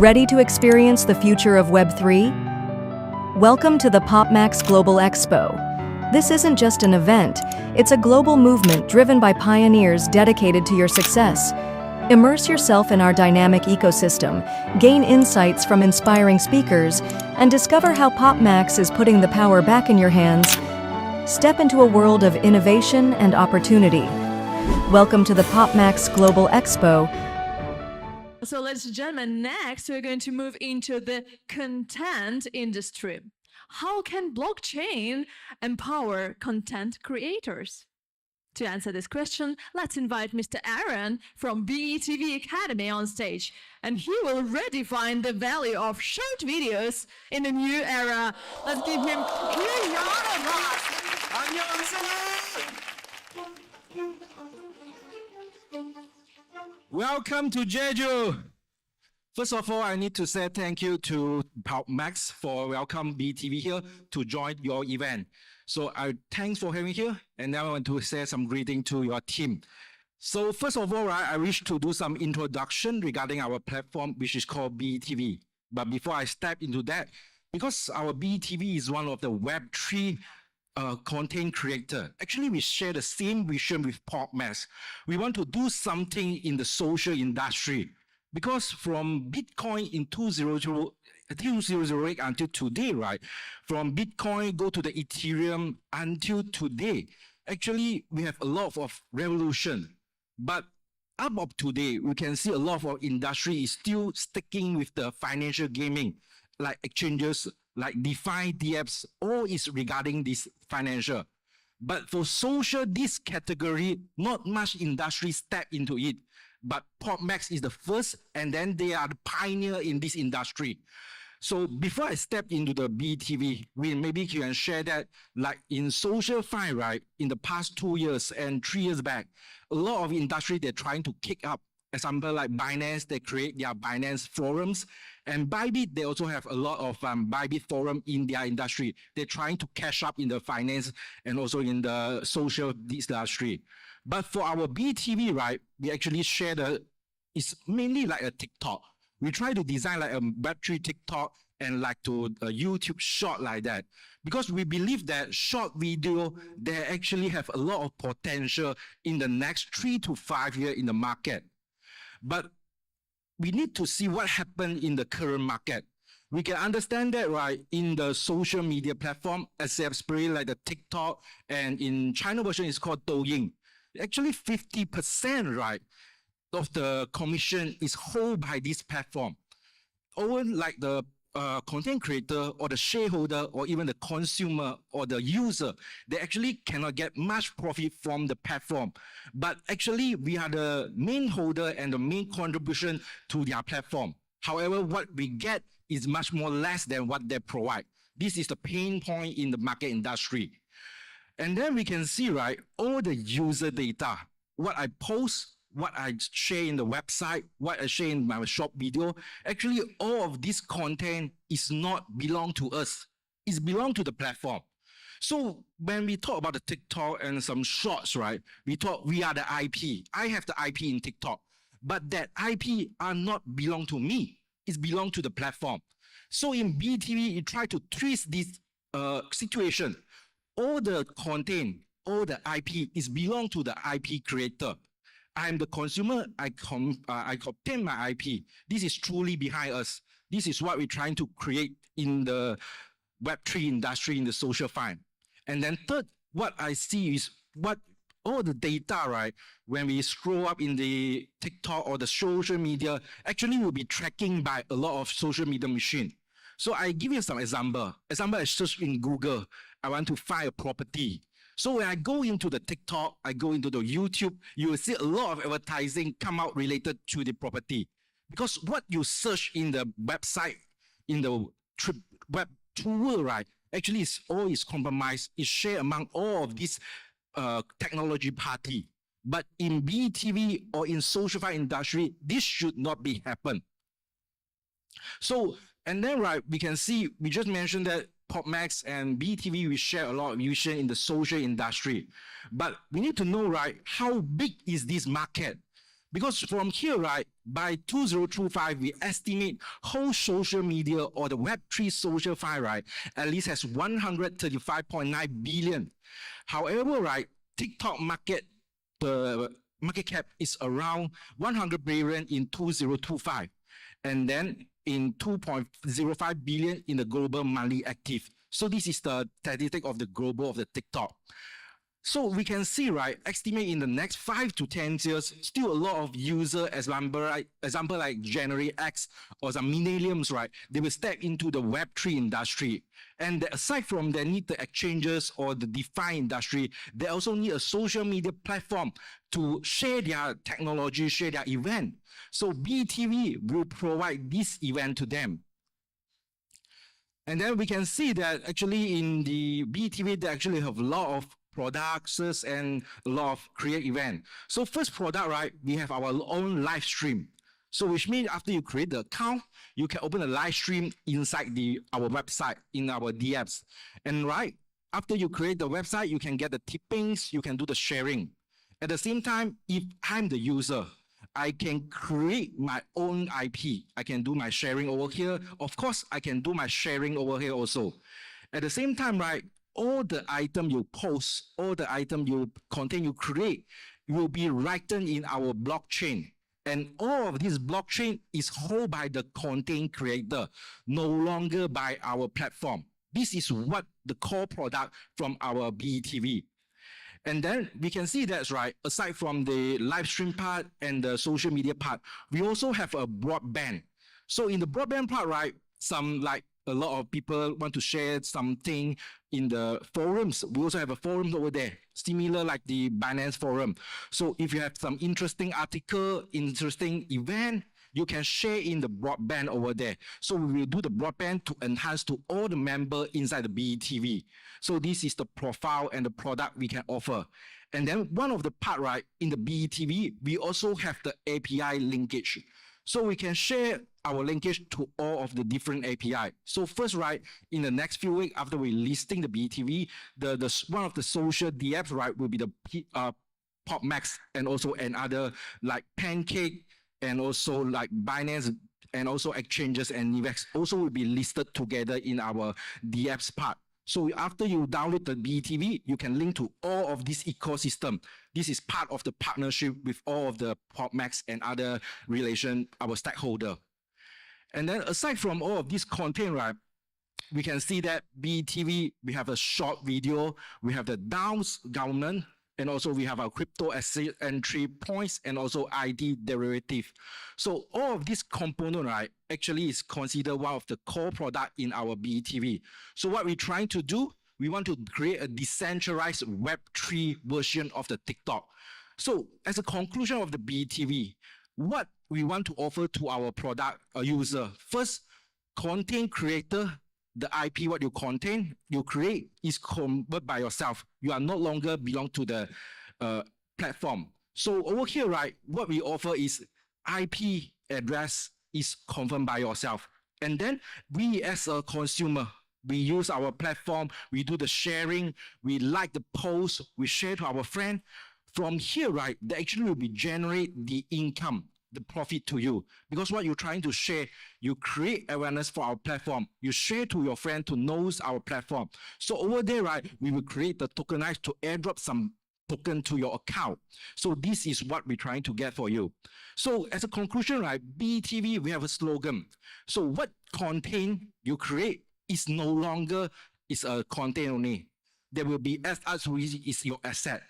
Ready to experience the future of Web3? Welcome to the PopMax Global Expo. This isn't just an event, it's a global movement driven by pioneers dedicated to your success. Immerse yourself in our dynamic ecosystem, gain insights from inspiring speakers, and discover how PopMax is putting the power back in your hands. Step into a world of innovation and opportunity. Welcome to the PopMax Global Expo. So ladies and gentlemen, next we're going to move into the content industry. How can blockchain empower content creators? To answer this question, let's invite Mr. Aaron from BeTV Academy on stage, and he will redefine the value of short videos in the new era. Let's give him a huge round of applause. Welcome to Jeju. First of all, I need to say thank you to PopMax for welcome BeTV here to join your event. So thanks for having here, and now I want to say some greeting to your team. So first of all, I wish to do some introduction regarding our platform, which is called BeTV. But before I step into that, because our BeTV is one of the Web3 content creator. Actually, we share the same vision with PopMax. We want to do something in the social industry, because from Bitcoin in 2008 until today, right? From Bitcoin go to the Ethereum until today, actually we have a lot of revolution. But up of today, we can see a lot of our industry is still sticking with the financial gaming, like exchanges, like DeFi, DApps, all is regarding this financial. But for social, this category, not much industry step into it. But PopMax is the first, and then they are the pioneer in this industry. So before I step into the BeTV, maybe you can share that, like in social fine, right? In the past 2 years and 3 years back, a lot of industry, they're trying to kick up. Example like Binance, they create their Binance forums. And Bybit, they also have a lot of Bybit forum in their industry. They're trying to cash up in the finance and also in the social industry. But for our BeTV, right, we actually share it's mainly like a TikTok. We try to design like a Web3 TikTok and like to a YouTube short like that. Because we believe that short video, they actually have a lot of potential in the next 3 to 5 years in the market. But we need to see what happened in the current market. We can understand that, right, in the social media platform, especially like the TikTok, and in China version, it's called Douyin. Actually, 50%, right, of the commission is held by this platform. Or like the content creator or the shareholder or even the consumer or the user, they actually cannot get much profit from the platform. But actually, we are the main holder and the main contribution to their platform. However, what we get is much more less than what they provide. This is the pain point in the market industry. And then we can see, right, all the user data, what I post, what I share in the website, what I share in my short video, actually all of this content is not belong to us. It's belong to the platform. So when we talk about the TikTok and some shorts, right, we talk we are the IP. I have the IP in TikTok, but that IP are not belong to me. It's belong to the platform. So in BeTV, you try to twist this situation. All the content, all the IP is belong to the IP creator. I'm the consumer, I obtain my IP. This is truly behind us. This is what we're trying to create in the Web3 industry, in the social fine. And then third, what I see is what all the data, right, when we scroll up in the TikTok or the social media, actually will be tracking by a lot of social media machine. So I give you some example. I search in Google, I want to find a property. So when I go into the TikTok, I go into the YouTube, you will see a lot of advertising come out related to the property. Because what you search in the website, in the web tool, right, actually all is compromised, is shared among all of these technology party. But in BeTV or in social industry, this should not be happen. So, and then, right, we can see, we just mentioned that PopMax and BeTV, we share a lot of vision in the social industry. But we need to know, right, how big is this market? Because from here, right, by 2025, we estimate whole social media or the Web3 social file, right, at least has 135.9 billion. However, right, TikTok market, the market cap is around 100 billion in 2025. And then in 2.05 billion in the global monthly active. So this is the statistic of the global of the TikTok. So we can see, right, estimate in the next 5 to 10 years, still a lot of user, example like January X or some millennials, right, they will step into the Web3 industry. And aside from they need the exchanges or the DeFi industry, they also need a social media platform to share their technology, share their event. So BeTV will provide this event to them. And then we can see that actually in the BeTV, they actually have a lot of products and a lot of create event. So first product, right, we have our own live stream. So which means after you create the account, you can open a live stream inside our website in our DMs. And right, after you create the website, you can get the tippings, you can do the sharing. At the same time, if I'm the user, I can create my own IP. I can do my sharing over here. Of course, I can do my sharing over here also. At the same time, right, all the item you post, all the item content you create will be written in our blockchain. And all of this blockchain is held by the content creator, no longer by our platform. This is what the core product from our BeTV. And then we can see that's right, aside from the live stream part and the social media part, we also have a broadband. So in the broadband part, right, a lot of people want to share something in the forums. We also have a forum over there, similar like the Binance forum. So if you have some interesting article, interesting event, you can share in the broadband over there. So we will do the broadband to enhance to all the members inside the BeTV. So this is the profile and the product we can offer. And then one of the part, right, in the BeTV, we also have the API linkage. So we can share our linkage to all of the different API. So first, right, in the next few weeks after we listing the BeTV, one of the social DApps, right, will be the PopMax and also another like Pancake and also like Binance and also exchanges and Nivex also will be listed together in our DApps part. So after you download the BeTV, you can link to all of this ecosystem. This is part of the partnership with all of the PopMax and other our stakeholder. And then aside from all of this content, right, we can see that BeTV, we have a short video, we have the DAOs government, and also we have our crypto asset entry points and also ID derivative. So all of this component, right, actually is considered one of the core product in our BeTV. So what we're trying to do, we want to create a decentralized Web3 version of the TikTok. So as a conclusion of the BeTV, what we want to offer to our product user, first, content creator, the IP, what you create is converted by yourself. You are no longer belong to the platform. So over here, right, what we offer is IP address is confirmed by yourself. And then we as a consumer, we use our platform, we do the sharing, we like the post, we share to our friend. From here, right, they actually will be generate the income, the profit to you. Because what you're trying to share, you create awareness for our platform. You share to your friend to know our platform. So over there, right, we will create the tokenize to airdrop some token to your account. So this is what we're trying to get for you. So as a conclusion, right, BeTV, we have a slogan. So what content you create is no longer is a content only. There will be as is your asset.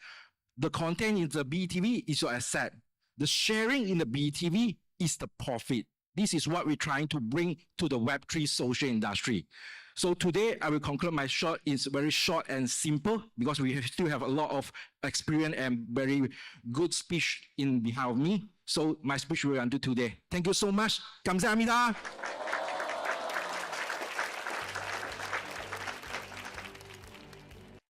The content in the BeTV is your asset. The sharing in the BeTV is the profit. This is what we're trying to bring to the Web3 social industry. So today, I will conclude my short. It's very short and simple because we still have a lot of experience and very good speech in behind of me. So my speech will undo today. Thank you so much. 감사합니다.